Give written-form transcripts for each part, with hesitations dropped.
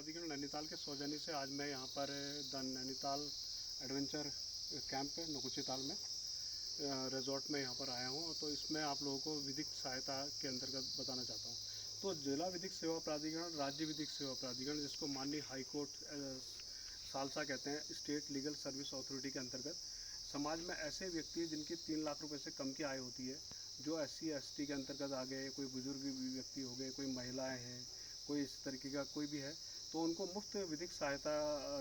प्राधिकरण नैनीताल के सौजन्य से आज मैं यहाँ पर द नैनीताल एडवेंचर कैंप नकुची ताल में रिजॉर्ट में यहाँ पर आया हूँ। तो इसमें आप लोगों को विधिक सहायता के अंतर्गत बताना चाहता हूँ। तो जिला विधिक सेवा प्राधिकरण, राज्य विधिक सेवा प्राधिकरण, जिसको माननीय हाई कोर्ट सालसा कहते हैं, स्टेट लीगल सर्विस अथॉरिटी के अंतर्गत समाज में ऐसे व्यक्ति जिनकी 3 लाख रुपए से कम की आय होती है, जो SC ST के अंतर्गत आ गए, कोई बुजुर्ग व्यक्ति हो गए, कोई महिलाएं हैं, कोई इस तरीके का कोई भी है, तो उनको मुफ्त विधिक सहायता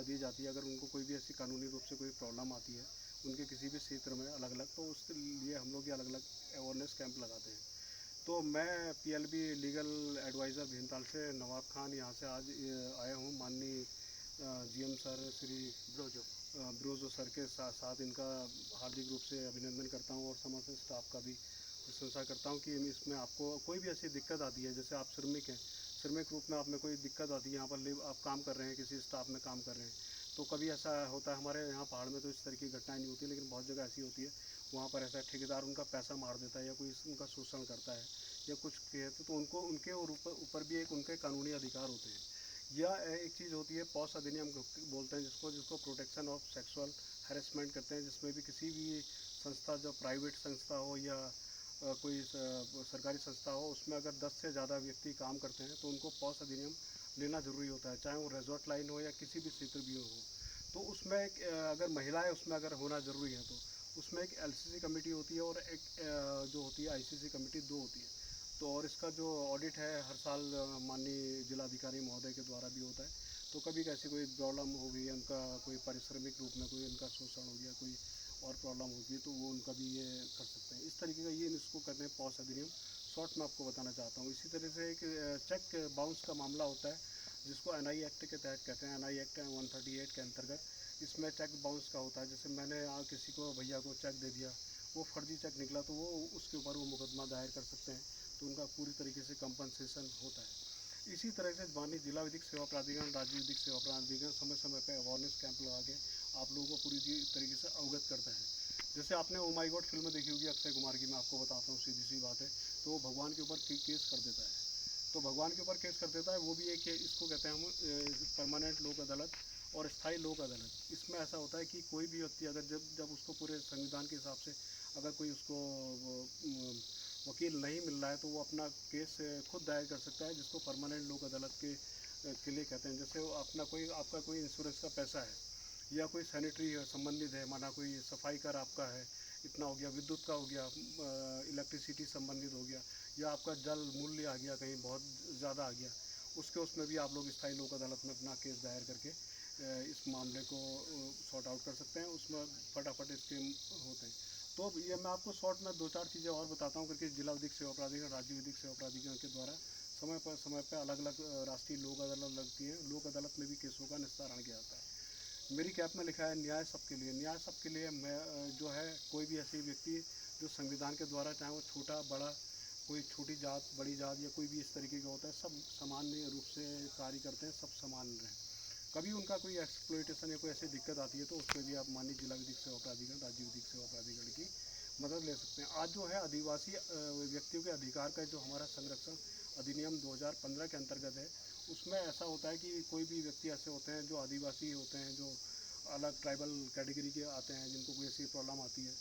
दी जाती है। अगर उनको कोई भी ऐसी कानूनी रूप से कोई प्रॉब्लम आती है उनके किसी भी क्षेत्र में अलग अलग, तो उसके लिए हम लोग ये अलग अलग अवेयरनेस कैंप लगाते हैं। तो मैं PLB लीगल एडवाइज़र भीमताल से नवाब खान यहाँ से आज आया हूँ। माननीय GM सर श्री ब्रोजो सर के साथ इनका हार्दिक रूप से अभिनंदन करता हूँ और समस्त स्टाफ का भी प्रशंसा करता हूँ कि इसमें आपको कोई भी ऐसी दिक्कत आती है, जैसे आप श्रमिक हैं, श्रमिक रूप में आप में कोई दिक्कत आती है, यहाँ पर आप काम कर रहे हैं, किसी स्टाफ में काम कर रहे हैं, तो कभी ऐसा होता है, हमारे यहाँ पहाड़ में तो इस तरह की घटनाएं नहीं होती, लेकिन बहुत जगह ऐसी होती है, वहाँ पर ऐसा ठेकेदार उनका पैसा मार देता है या कोई उनका शोषण करता है या कुछ कहते, तो उनको उनके ऊपर भी एक उनके कानूनी अधिकार होते हैं। या एक चीज़ होती है पॉस अधिनियम बोलते हैं जिसको प्रोटेक्शन ऑफ सेक्सुअल हैरेसमेंट करते हैं, जिसमें भी किसी भी संस्था, जो प्राइवेट संस्था हो या कोई सरकारी संस्था हो, उसमें अगर 10 से ज़्यादा व्यक्ति काम करते हैं तो उनको पॉस अधिनियम लेना ज़रूरी होता है, चाहे वो रिजॉर्ट लाइन हो या किसी भी क्षेत्र भी हो। तो उसमें एक अगर महिलाएं उसमें अगर होना ज़रूरी है, तो उसमें एक LCC कमेटी होती है और एक जो होती है ICC कमेटी, 2 होती है। तो और इसका जो ऑडिट है हर साल माननीय जिलाधिकारी महोदय के द्वारा भी होता है। तो कभी कैसी कोई प्रॉब्लम हो गई है, उनका कोई पारिश्रमिक रूप में कोई उनका शोषण हो गया, कोई और प्रॉब्लम होगी, तो वो उनका भी ये कर सकते हैं। इस तरीके का ये इसको कहते हैं पॉस अधिनियम, शॉर्ट में आपको बताना चाहता हूँ। इसी तरह से एक चेक बाउंस का मामला होता है, जिसको NI एक्ट के तहत कहते हैं, NI एक्ट 138 के अंतर्गत इसमें चेक बाउंस का होता है। जैसे मैंने किसी को भैया को चेक दे दिया, वो फर्जी चेक निकला, तो वो उसके ऊपर वो मुकदमा दायर कर सकते हैं, तो उनका पूरी तरीके से कंपनसेशन होता है। इसी तरह से माननीय जिला विधिक सेवा प्राधिकरण, राज्य विधिक सेवा प्राधिकरण समय समय पर अवेयरनेस कैंप लगा के आप लोगों को पूरी तरीके से अवगत करता है। जैसे आपने ओ माई गॉड फिल्म देखी होगी अक्षय कुमार की, मैं आपको बताता हूँ, सीधी सी बात है, तो वो भगवान के ऊपर केस कर देता है। तो भगवान के ऊपर केस कर देता है, वो भी एक, इसको कहते हैं हम परमानेंट लोक अदालत और स्थायी लोक अदालत। इसमें ऐसा होता है कि कोई भी व्यक्ति अगर जब उसको पूरे संविधान के हिसाब से अगर कोई उसको वकील नहीं मिल रहा है, तो वो अपना केस खुद दायर कर सकता है, जिसको परमानेंट लोक अदालत के लिए कहते हैं। जैसे अपना आपका कोई इंश्योरेंस का पैसा है या कोई सैनिटरी संबंधित है, माना कोई सफाई कर आपका है, इतना हो गया, विद्युत का हो गया, इलेक्ट्रिसिटी संबंधित हो गया, या आपका जल मूल्य आ गया कहीं बहुत ज़्यादा आ गया, उसमें भी आप लोग स्थायी लोक अदालत में अपना केस दायर करके इस मामले को सॉर्ट आउट कर सकते हैं। उसमें फटाफट इसके होते हैं। तो ये मैं आपको शॉर्ट में 2-4 चीज़ें और बताता हूँ, करके जिला विधिक सेवा प्राधिकरण, राज्य विधिक सेवा प्राधिकरण के द्वारा समय पर अलग अलग राष्ट्रीय लोक अदालत लगती है। लोक अदालत में भी केसों का निस्तारण किया जाता है। मेरी कैप में लिखा है न्याय सबके लिए। न्याय सबके लिए मैं जो है, कोई भी ऐसे व्यक्ति जो संविधान के द्वारा, चाहे वो छोटा बड़ा, कोई छोटी जात बड़ी जात या कोई भी इस तरीके का होता है, सब सामान्य रूप से कार्य करते हैं, सब समान रहें। कभी उनका कोई एक्सप्लॉयटेशन या कोई ऐसी दिक्कत आती है, तो उसमें भी आप माननीय जिला विधिक सेवा प्राधिकरण, राज्य विधिक सेवा प्राधिकरण की मदद ले सकते हैं। आज जो है आदिवासी व्यक्तियों के अधिकार का जो हमारा संरक्षण अधिनियम 2015 के अंतर्गत है, उसमें ऐसा होता है कि कोई भी व्यक्ति ऐसे होते हैं जो आदिवासी होते हैं, जो अलग ट्राइबल कैटेगरी के आते हैं, जिनको कोई ऐसी प्रॉब्लम आती है,